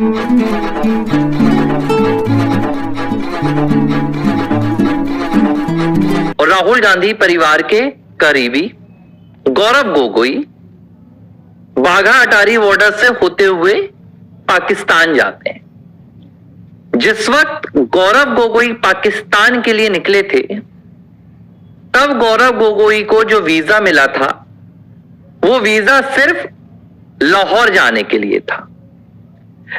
और राहुल गांधी परिवार के करीबी गौरव गोगोई वाघा अटारी बॉर्डर से होते हुए पाकिस्तान जाते हैं। जिस वक्त गौरव गोगोई पाकिस्तान के लिए निकले थे, तब गौरव गोगोई को जो वीजा मिला था वो वीजा सिर्फ लाहौर जाने के लिए था।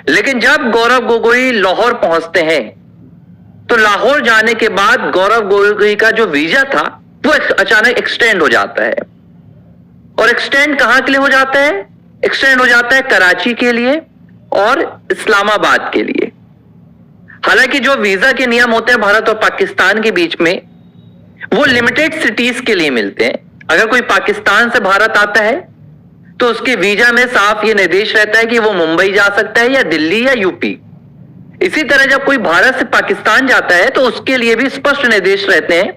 लेकिन जब गौरव गोगोई लाहौर पहुंचते हैं तो लाहौर जाने के बाद गौरव गोगोई का जो वीजा था वो अचानक एक्सटेंड हो जाता है। और एक्सटेंड कहां के लिए हो जाता है? एक्सटेंड हो जाता है कराची के लिए और इस्लामाबाद के लिए। हालांकि जो वीजा के नियम होते हैं भारत और पाकिस्तान के बीच में, वो लिमिटेड सिटीज के लिए मिलते हैं। अगर कोई पाकिस्तान से भारत आता है तो उसके वीजा में साफ ये निर्देश रहता है कि वो मुंबई जा सकता है या दिल्ली या यूपी। इसी तरह जब कोई भारत से पाकिस्तान जाता है तो उसके लिए भी स्पष्ट निर्देश रहते हैं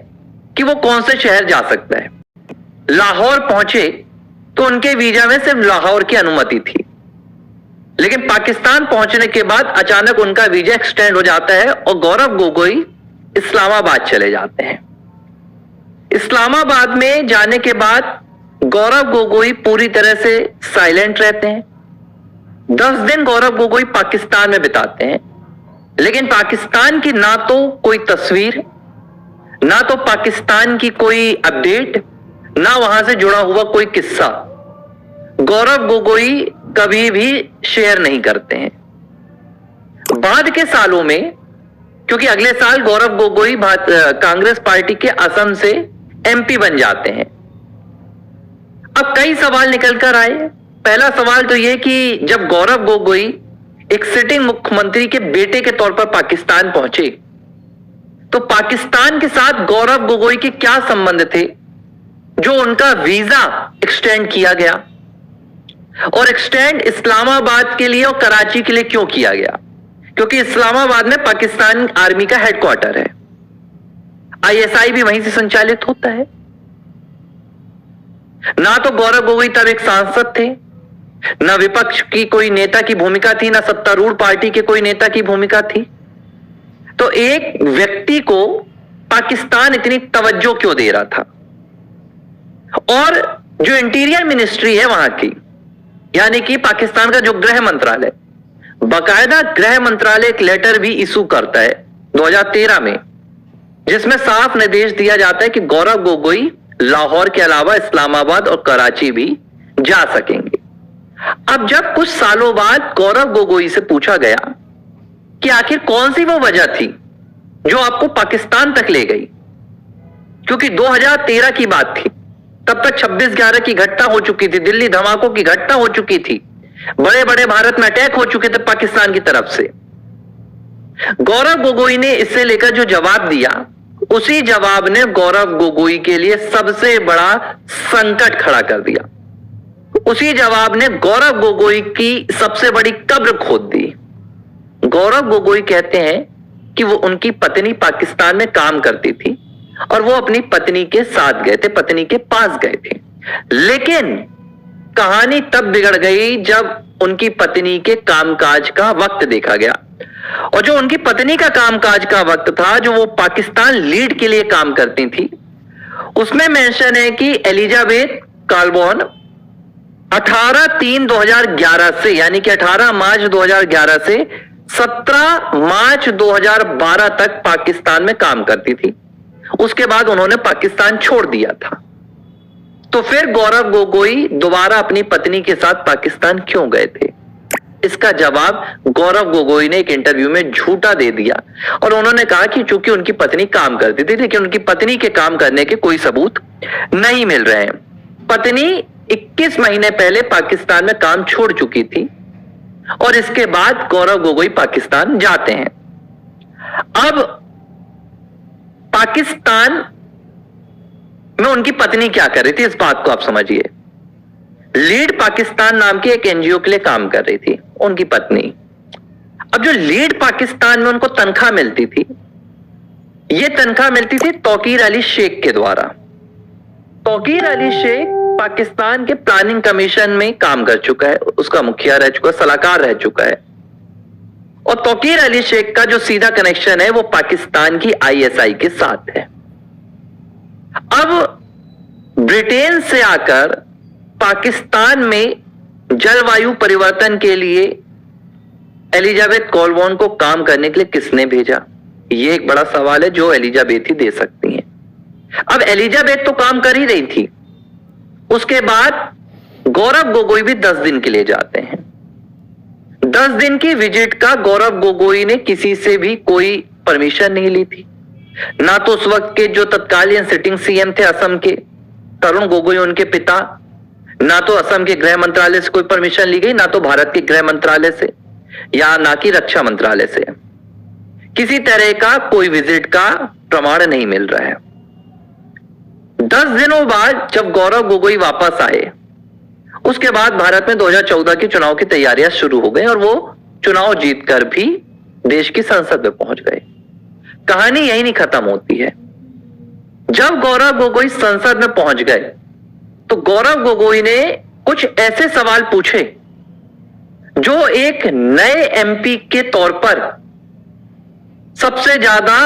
कि वो कौन से शहर जा सकता है। लाहौर पहुंचे तो उनके वीजा में सिर्फ लाहौर की अनुमति थी, लेकिन पाकिस्तान पहुंचने के बाद अचानक उनका वीजा एक्सटेंड हो जाता है और गौरव गोगोई इस्लामाबाद चले जाते हैं। इस्लामाबाद में जाने के बाद गौरव गोगोई पूरी तरह से साइलेंट रहते हैं। 10 दिन गौरव गोगोई पाकिस्तान में बिताते हैं, लेकिन पाकिस्तान की ना तो कोई तस्वीर, ना तो पाकिस्तान की कोई अपडेट, ना वहां से जुड़ा हुआ कोई किस्सा गौरव गोगोई कभी भी शेयर नहीं करते हैं। बाद के सालों में, क्योंकि अगले साल गौरव गोगोई कांग्रेस पार्टी के असम से एमपी बन जाते हैं। अब कई सवाल निकल कर आए। पहला सवाल तो यह कि जब गौरव गोगोई एक सिटिंग मुख्यमंत्री के बेटे के तौर पर पाकिस्तान पहुंचे, तो पाकिस्तान के साथ गौरव गोगोई के क्या संबंध थे जो उनका वीजा एक्सटेंड किया गया, और एक्सटेंड इस्लामाबाद के लिए और कराची के लिए क्यों किया गया? क्योंकि इस्लामाबाद में पाकिस्तान आर्मी का हेडक्वार्टर है, आईएसआई भी वहीं से संचालित होता है। ना तो गौरव गोगोई तब एक सांसद थे, ना विपक्ष की कोई नेता की भूमिका थी, ना सत्तारूढ़ पार्टी के कोई नेता की भूमिका थी। तो एक व्यक्ति को पाकिस्तान इतनी तवज्जो क्यों दे रहा था? और जो इंटीरियर मिनिस्ट्री है वहां की, यानी कि पाकिस्तान का जो गृह मंत्रालय, बाकायदा गृह मंत्रालय एक लेटर भी इशू करता है 2013 में, जिसमें साफ निर्देश दिया जाता है कि गौरव गोगोई लाहौर के अलावा इस्लामाबाद और कराची भी जा सकेंगे। अब जब कुछ सालों बाद गौरव गोगोई से पूछा गया कि आखिर कौन सी वो वजह थी जो आपको पाकिस्तान तक ले गई, क्योंकि 2013 की बात थी, तब तक 26/11 की घटना हो चुकी थी, दिल्ली धमाकों की घटना हो चुकी थी, बड़े बड़े भारत में अटैक हो चुके थे पाकिस्तान की तरफ से। गौरव गोगोई ने इससे लेकर जो जवाब दिया, उसी जवाब ने गौरव गोगोई के लिए सबसे बड़ा संकट खड़ा कर दिया। उसी जवाब ने गौरव गोगोई की सबसे बड़ी कब्र खोद दी। गौरव गोगोई कहते हैं कि वो उनकी पत्नी पाकिस्तान में काम करती थी और वो अपनी पत्नी के साथ गए थे, पत्नी के पास गए थे। लेकिन कहानी तब बिगड़ गई जब उनकी पत्नी के कामकाज का वक्त देखा गया, और जो उनकी पत्नी का कामकाज का वक्त था, जो वो पाकिस्तान लीड के लिए काम करती थी, उसमें मेंशन है कि एलिजाबेथ कालबॉन 18/3/2011 से, यानी कि 18 मार्च 2011 से 17 मार्च 2012 तक पाकिस्तान में काम करती थी। उसके बाद उन्होंने पाकिस्तान छोड़ दिया था। तो फिर गौरव गोगोई दोबारा अपनी पत्नी के साथ पाकिस्तान क्यों गए थे? इसका जवाब गौरव गोगोई ने एक इंटरव्यू में झूठा दे दिया, और उन्होंने कहा कि चूंकि उनकी पत्नी काम करती थी, लेकिन उनकी पत्नी के काम करने के कोई सबूत नहीं मिल रहे हैं। पत्नी 21 महीने पहले पाकिस्तान में काम छोड़ चुकी थी, और इसके बाद गौरव गोगोई पाकिस्तान जाते हैं। अब पाकिस्तान में उनकी पत्नी क्या कर रही थी, इस बात को आप समझिए। लीड पाकिस्तान नाम की एक एनजीओ के लिए काम कर रही थी उनकी पत्नी। अब जो लीड पाकिस्तान में उनको तनख्वाह मिलती थी, यह तनख्वाह मिलती थी तौकीर अली शेख के द्वारा। तौकीर अली शेख पाकिस्तान के प्लानिंग कमीशन में काम कर चुका है, उसका मुखिया रह चुका है, सलाहकार रह चुका है। और तौकीर अली शेख का जो सीधा कनेक्शन है वो पाकिस्तान की आईएसआई के साथ है। अब ब्रिटेन से आकर पाकिस्तान में जलवायु परिवर्तन के लिए एलिजाबेथ कोलबर्न को काम करने के लिए किसने भेजा, यह एक बड़ा सवाल है जो एलिजाबेथ ही दे सकती हैं। अब एलिजाबेथ तो काम कर ही रही थी, उसके बाद गौरव गोगोई भी 10 दिन के लिए जाते हैं। 10 दिन की विजिट का गौरव गोगोई ने किसी से भी कोई परमिशन नहीं ली थी, ना तो उस वक्त के जो तत्कालीन सिटिंग सीएम थे असम के तरुण गोगोई उनके पिता, ना तो असम के गृह मंत्रालय से कोई परमिशन ली गई, ना तो भारत के गृह मंत्रालय से या ना कि रक्षा मंत्रालय से। किसी तरह का कोई विजिट का प्रमाण नहीं मिल रहा है। 10 दिनों बाद जब गौरव गोगोई वापस आए, उसके बाद भारत में 2014 के चुनाव की तैयारियां शुरू हो गई और वो चुनाव जीतकर भी देश की संसद में पहुंच गए। कहानी यही नहीं खत्म होती है। जब गौरव गोगोई संसद में पहुंच गए तो गौरव गोगोई ने कुछ ऐसे सवाल पूछे जो एक नए एमपी के तौर पर सबसे ज्यादा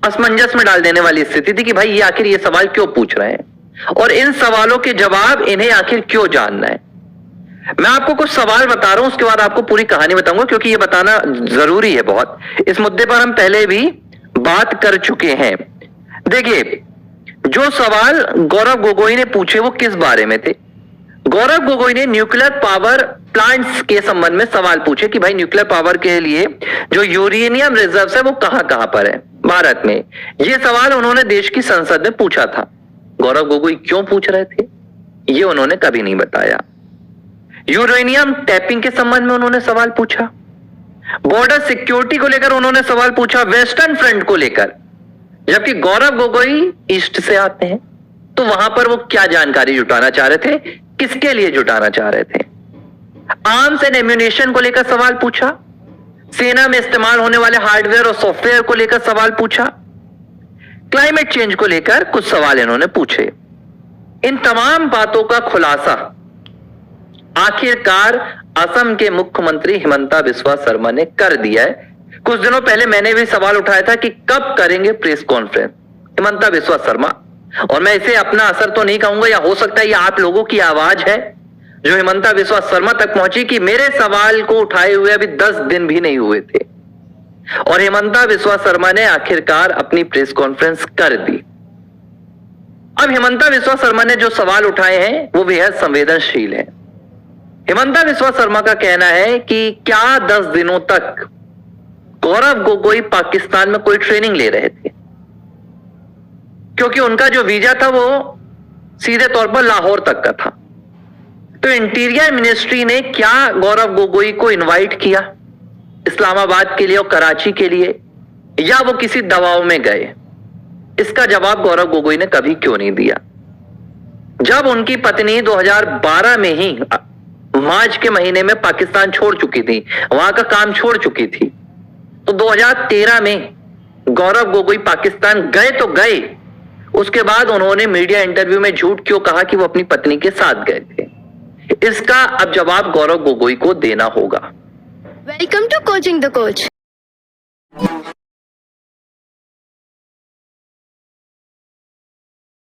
असमंजस में डाल देने वाली स्थिति थी कि भाई ये आखिर ये सवाल क्यों पूछ रहे हैं और इन सवालों के जवाब इन्हें आखिर क्यों जानना है। मैं आपको कुछ सवाल बता रहा हूं, उसके बाद आपको पूरी कहानी बताऊंगा क्योंकि ये बताना जरूरी है बहुत। इस मुद्दे पर हम पहले भी बात कर चुके हैं। देखिए, जो सवाल गौरव गोगोई ने पूछे वो किस बारे में थे। गौरव गोगोई ने न्यूक्लियर पावर प्लांट्स के संबंध में सवाल पूछे कि भाई न्यूक्लियर पावर के लिए जो यूरेनियम रिजर्व्स है वो कहां कहां पर है भारत में। ये सवाल उन्होंने देश की संसद में पूछा था। गौरव गोगोई क्यों पूछ रहे थे ये उन्होंने कभी नहीं बताया। यूरेनियम टैपिंग के संबंध में उन्होंने सवाल पूछा, बॉर्डर सिक्योरिटी को लेकर उन्होंने सवाल पूछा, वेस्टर्न फ्रंट को लेकर। जबकि गौरव गोगोई ईस्ट से आते हैं तो वहां पर वो क्या जानकारी जुटाना चाह रहे थे, किसके लिए जुटाना चाह रहे थे। आर्म्स एंड एम्यूनेशन को लेकर सवाल पूछा, सेना में इस्तेमाल होने वाले हार्डवेयर और सॉफ्टवेयर को लेकर सवाल पूछा, क्लाइमेट चेंज को लेकर कुछ सवाल इन्होंने पूछे। इन तमाम बातों का खुलासा आखिरकार असम के मुख्यमंत्री हिमंता बिस्वा शर्मा ने कर दिया है। कुछ दिनों पहले मैंने भी सवाल उठाया था कि कब करेंगे प्रेस कॉन्फ्रेंस हिमंता बिस्वा शर्मा, और मैं इसे अपना असर तो नहीं कहूंगा, या हो सकता है ये आप लोगों की आवाज है जो हिमंता बिस्वा शर्मा तक पहुंची कि मेरे सवाल को उठाए हुए अभी 10 दिन भी नहीं हुए थे और हिमंता बिस्वा शर्मा ने आखिरकार अपनी प्रेस कॉन्फ्रेंस कर दी। अब हिमंता बिस्वा शर्मा ने जो सवाल उठाए हैं वो बेहद संवेदनशील है। हिमंता बिस्वा शर्मा का कहना है कि क्या 10 दिनों तक गौरव गोगोई पाकिस्तान में कोई ट्रेनिंग ले रहे थे, क्योंकि उनका जो वीजा था वो सीधे तौर पर लाहौर तक का था। तो इंटीरियर मिनिस्ट्री ने क्या गौरव गोगोई को इनवाइट किया इस्लामाबाद के लिए और कराची के लिए, या वो किसी दबाव में गए? इसका जवाब गौरव गोगोई ने कभी क्यों नहीं दिया। जब उनकी पत्नी 2012 में ही मार्च के महीने में पाकिस्तान छोड़ चुकी थी, वहां का काम छोड़ चुकी थी, तो 2013 में गौरव गोगोई पाकिस्तान गए तो गए, उसके बाद उन्होंने मीडिया इंटरव्यू में झूठ क्यों कहा कि वो अपनी पत्नी के साथ गए थे? इसका अब जवाब गौरव गोगोई को देना होगा। Welcome to coaching the coach.